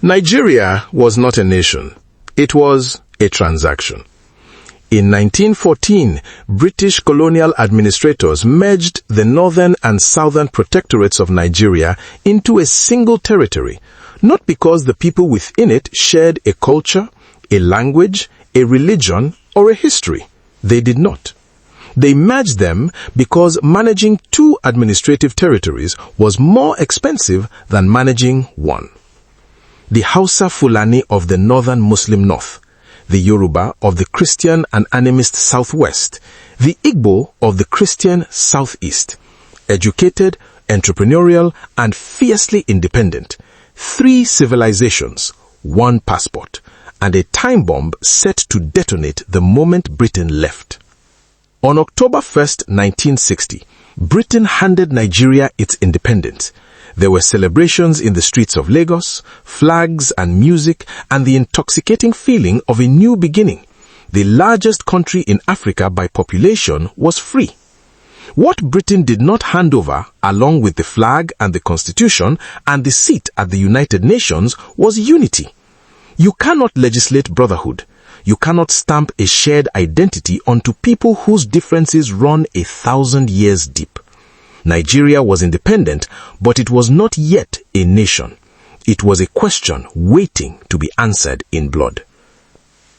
Nigeria was not a nation. It was a transaction. In 1914, British colonial administrators merged the northern and southern protectorates of Nigeria into a single territory, not because the people within it shared a culture, a language, a religion, or a history. They did not. They merged them because managing two administrative territories was more expensive than managing one. The Hausa-Fulani of the northern Muslim north, the Yoruba of the Christian and animist southwest, the Igbo of the Christian southeast. Educated, entrepreneurial, and fiercely independent. 3 civilizations, 1 passport, and a time bomb set to detonate the moment Britain left. On October 1st, 1960, Britain handed Nigeria its independence. There were celebrations in the streets of Lagos, flags and music, and the intoxicating feeling of a new beginning. The largest country in Africa by population was free. What Britain did not hand over, along with the flag and the constitution and the seat at the United Nations, was unity. You cannot legislate brotherhood. You cannot stamp a shared identity onto people whose differences run 1,000 years deep. Nigeria was independent, but it was not yet a nation. It was a question waiting to be answered in blood.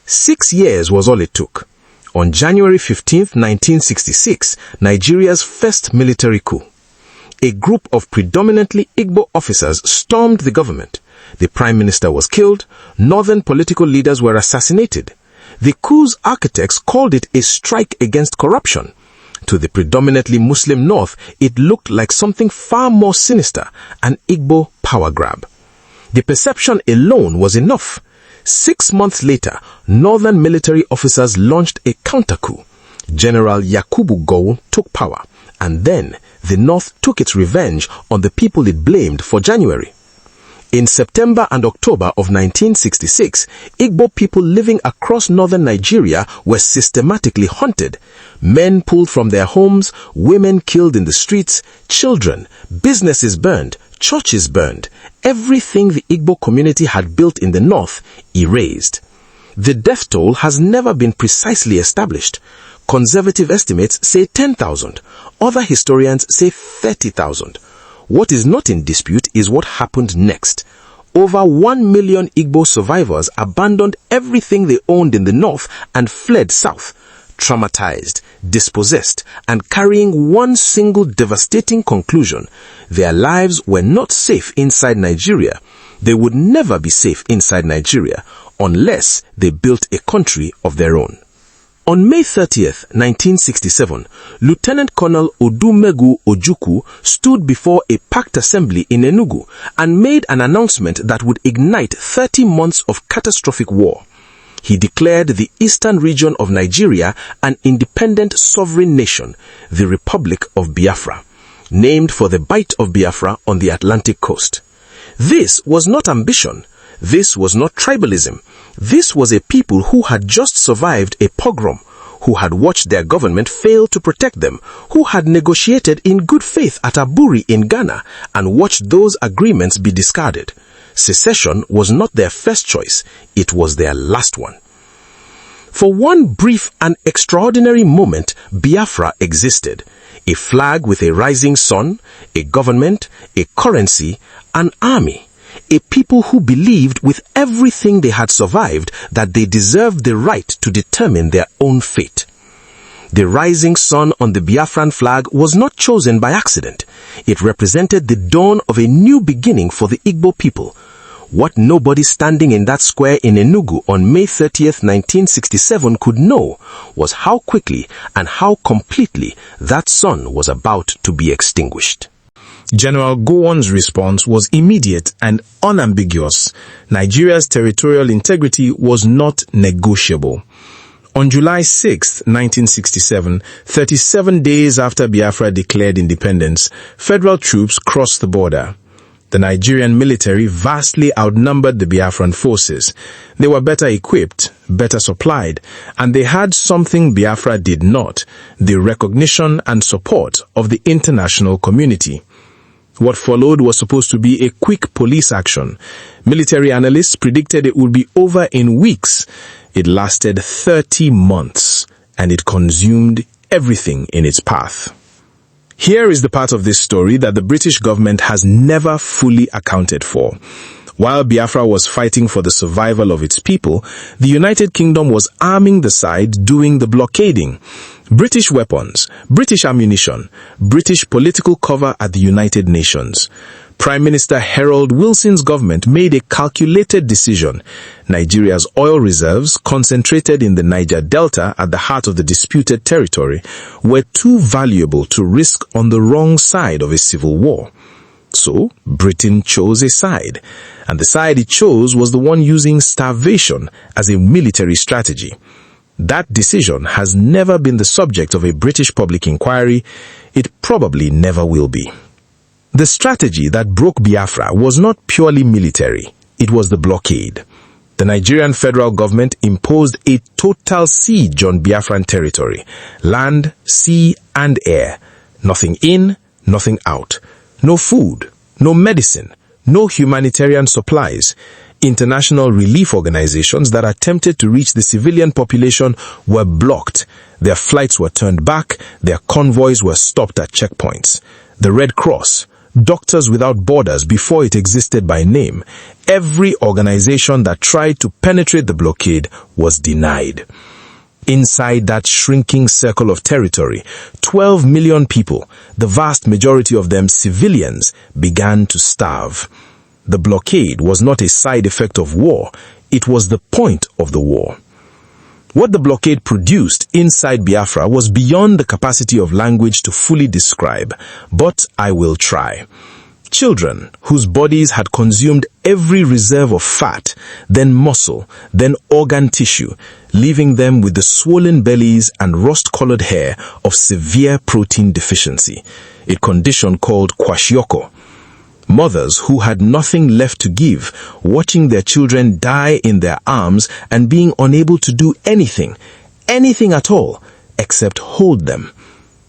6 years was all it took. On January 15, 1966, Nigeria's first military coup. A group of predominantly Igbo officers stormed the government. The Prime Minister was killed. Northern political leaders were assassinated. The coup's architects called it a strike against corruption. To the predominantly Muslim North, it looked like something far more sinister, an Igbo power grab. The perception alone was enough. 6 months later, northern military officers launched a counter-coup. General Yakubu Gowon took power, and then the North took its revenge on the people it blamed for January. In September and October of 1966, Igbo people living across northern Nigeria were systematically hunted. Men pulled from their homes, women killed in the streets, children, businesses burned, churches burned. Everything the Igbo community had built in the north erased. The death toll has never been precisely established. Conservative estimates say 10,000. Other historians say 30,000. What is not in dispute is what happened next. Over 1 million Igbo survivors abandoned everything they owned in the north and fled south, traumatized, dispossessed, and carrying one single devastating conclusion: their lives were not safe inside Nigeria. They would never be safe inside Nigeria unless they built a country of their own. On May 30th, 1967, Lieutenant Colonel Odumegu Ojukwu stood before a packed assembly in Enugu and made an announcement that would ignite 30 months of catastrophic war. He declared the eastern region of Nigeria an independent sovereign nation, the Republic of Biafra, named for the Bight of Biafra on the Atlantic coast. This was not ambition. This was not tribalism. This was a people who had just survived a pogrom, who had watched their government fail to protect them, who had negotiated in good faith at Aburi in Ghana and watched those agreements be discarded. Secession was not their first choice, it was their last one. For one brief and extraordinary moment, Biafra existed. A flag with a rising sun, a government, a currency, an army. A people who believed with everything they had survived that they deserved the right to determine their own fate. The rising sun on the Biafran flag was not chosen by accident. It represented the dawn of a new beginning for the Igbo people. What nobody standing in that square in Enugu on May 30th, 1967 could know was how quickly and how completely that sun was about to be extinguished. General Gowon's response was immediate and unambiguous. Nigeria's territorial integrity was not negotiable. On July 6, 1967, 37 days after Biafra declared independence, federal troops crossed the border. The Nigerian military vastly outnumbered the Biafran forces. They were better equipped, better supplied, and they had something Biafra did not: the recognition and support of the international community. What followed was supposed to be a quick police action. Military analysts predicted it would be over in weeks. It lasted 30 months, and it consumed everything in its path. Here is the part of this story that the British government has never fully accounted for. While Biafra was fighting for the survival of its people, the United Kingdom was arming the side doing the blockading. British weapons, British ammunition, British political cover at the United Nations. Prime Minister Harold Wilson's government made a calculated decision. Nigeria's oil reserves, concentrated in the Niger Delta at the heart of the disputed territory, were too valuable to risk on the wrong side of a civil war. So, Britain chose a side, and the side it chose was the one using starvation as a military strategy. That decision has never been the subject of a British public inquiry. It probably never will be. The strategy that broke Biafra was not purely military. It was the blockade. The Nigerian federal government imposed a total siege on Biafran territory, land, sea, and air. Nothing in, nothing out. No food, no medicine, no humanitarian supplies. International relief organizations that attempted to reach the civilian population were blocked. Their flights were turned back. Their convoys were stopped at checkpoints. The Red Cross, Doctors Without Borders before it existed by name, every organization that tried to penetrate the blockade was denied. Inside that shrinking circle of territory, 12 million people, the vast majority of them civilians, began to starve. The blockade was not a side effect of war, it was the point of the war. What the blockade produced inside Biafra was beyond the capacity of language to fully describe, but I will try. Children whose bodies had consumed every reserve of fat, then muscle, then organ tissue, leaving them with the swollen bellies and rust-colored hair of severe protein deficiency, a condition called kwashiorkor. Mothers who had nothing left to give, watching their children die in their arms and being unable to do anything at all, except hold them.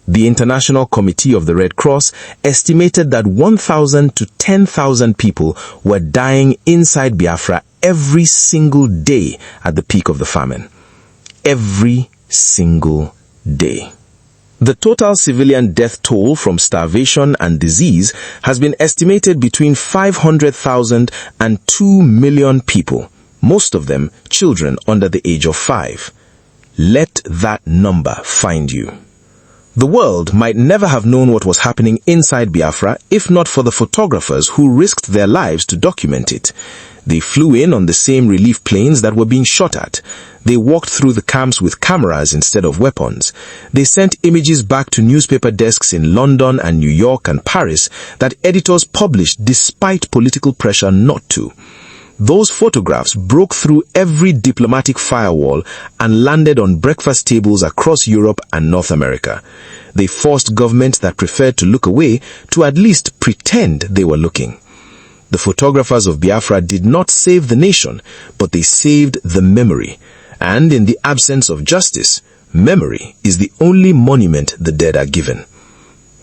The International Committee of the Red Cross estimated that 1,000 to 10,000 people were dying inside Biafra every single day at the peak of the famine. Every single day. The total civilian death toll from starvation and disease has been estimated between 500,000 and 2 million people, most of them children under the age of 5. Let that number find you. The world might never have known what was happening inside Biafra if not for the photographers who risked their lives to document it. They flew in on the same relief planes that were being shot at. They walked through the camps with cameras instead of weapons. They sent images back to newspaper desks in London and New York and Paris that editors published despite political pressure not to. Those photographs broke through every diplomatic firewall and landed on breakfast tables across Europe and North America. They forced governments that preferred to look away to at least pretend they were looking. The photographers of Biafra did not save the nation, but they saved the memory. And in the absence of justice, memory is the only monument the dead are given.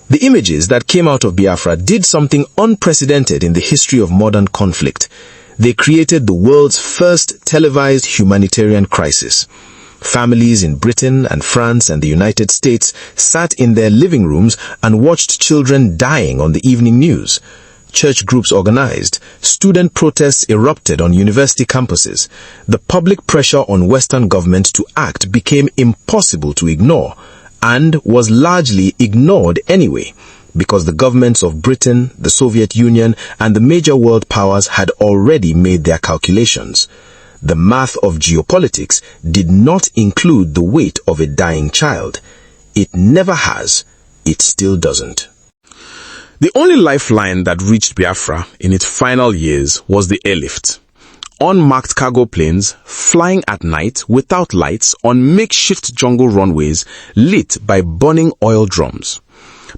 The images that came out of Biafra did something unprecedented in the history of modern conflict. They created the world's first televised humanitarian crisis. Families in Britain and France and the United States sat in their living rooms and watched children dying on the evening news. Church groups organized. Student protests erupted on university campuses. The public pressure on Western governments to act became impossible to ignore, and was largely ignored anyway, because the governments of Britain, the Soviet Union, and the major world powers had already made their calculations. The math of geopolitics did not include the weight of a dying child. It never has. It still doesn't. The only lifeline that reached Biafra in its final years was the airlift. Unmarked cargo planes flying at night without lights on makeshift jungle runways lit by burning oil drums.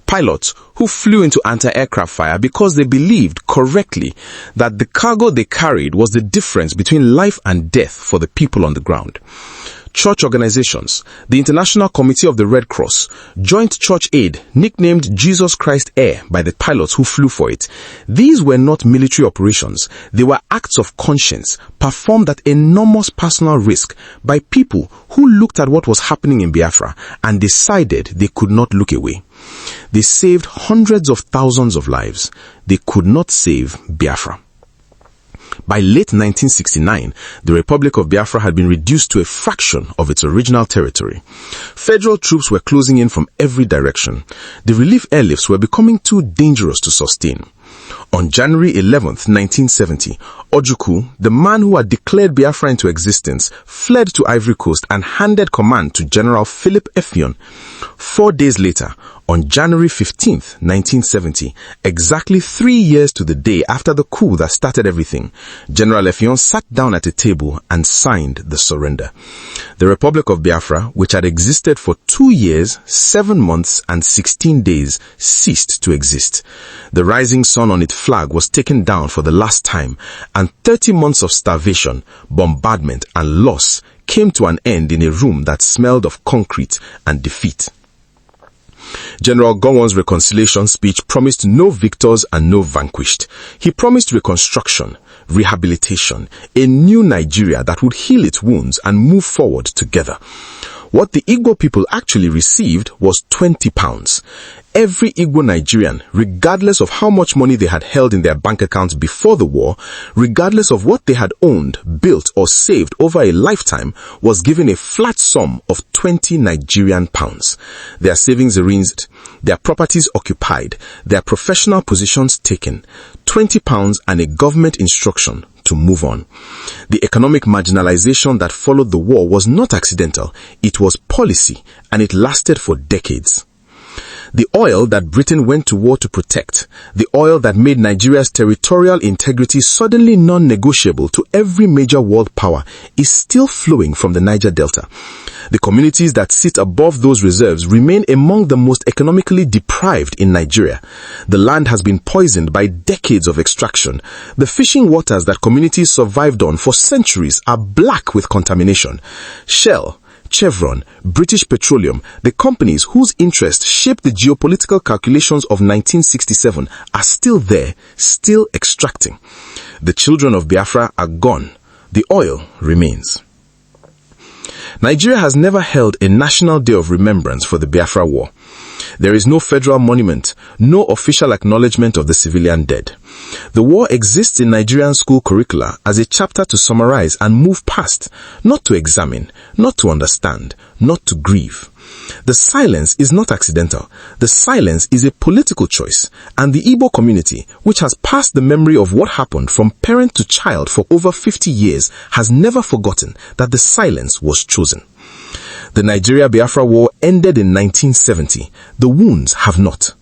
Pilots who flew into anti-aircraft fire because they believed correctly that the cargo they carried was the difference between life and death for the people on the ground. church organizations, the International Committee of the Red Cross, Joint Church Aid, nicknamed Jesus Christ Air by the pilots who flew for it. These were not military operations. They were acts of conscience performed at enormous personal risk by people who looked at what was happening in Biafra and decided they could not look away. They saved hundreds of thousands of lives. They could not save Biafra. By late 1969, the Republic of Biafra had been reduced to a fraction of its original territory. Federal troops were closing in from every direction. The relief airlifts were becoming too dangerous to sustain. On January 11th, 1970, Ojukwu, the man who had declared Biafra into existence, fled to Ivory Coast and handed command to General Philip Effiong. 4 days later, on January 15th, 1970, exactly 3 years to the day after the coup that started everything, General Effiong sat down at a table and signed the surrender. The Republic of Biafra, which had existed for 2 years, 7 months, and 16 days, ceased to exist. The rising sun on its flag was taken down for the last time, and 30 months of starvation, bombardment, and loss came to an end in a room that smelled of concrete and defeat. General Gowon's reconciliation speech promised no victors and no vanquished. He promised reconstruction, rehabilitation, a new Nigeria that would heal its wounds and move forward together. What the Igbo people actually received was £20. Every Igbo Nigerian, regardless of how much money they had held in their bank accounts before the war, regardless of what they had owned, built, or saved over a lifetime, was given a flat sum of 20 Nigerian pounds. Their savings arranged, their properties occupied, their professional positions taken, £20 and a government instruction to move on. The economic marginalization that followed the war was not accidental. It was policy, and it lasted for decades. The oil that Britain went to war to protect, the oil that made Nigeria's territorial integrity suddenly non-negotiable to every major world power, is still flowing from the Niger Delta. The communities that sit above those reserves remain among the most economically deprived in Nigeria. The land has been poisoned by decades of extraction. The fishing waters that communities survived on for centuries are black with contamination. Shell, Chevron, British Petroleum, the companies whose interests shaped the geopolitical calculations of 1967 are still there, still extracting. The children of Biafra are gone. The oil remains. Nigeria has never held a national day of remembrance for the Biafra War. There is no federal monument, no official acknowledgement of the civilian dead. The war exists in Nigerian school curricula as a chapter to summarize and move past, not to examine, not to understand, not to grieve. The silence is not accidental. The silence is a political choice, and the Igbo community, which has passed the memory of what happened from parent to child for over 50 years, has never forgotten that the silence was chosen. The Nigeria-Biafra War ended in 1970. The wounds have not.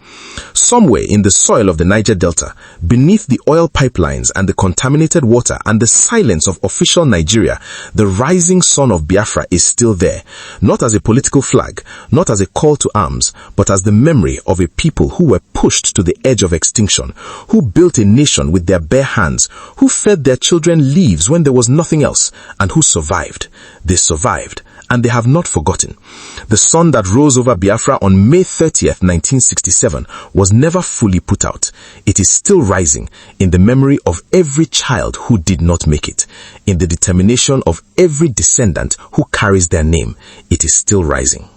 Somewhere in the soil of the Niger Delta, beneath the oil pipelines and the contaminated water and the silence of official Nigeria, the rising sun of Biafra is still there, not as a political flag, not as a call to arms, but as the memory of a people who were pushed to the edge of extinction, who built a nation with their bare hands, who fed their children leaves when there was nothing else, and who survived. They survived, and they have not forgotten. The sun that rose over Biafra on May 30th, 1967 was never fully put out. It is still rising in the memory of every child who did not make it, in the determination of every descendant who carries their name. It is still rising.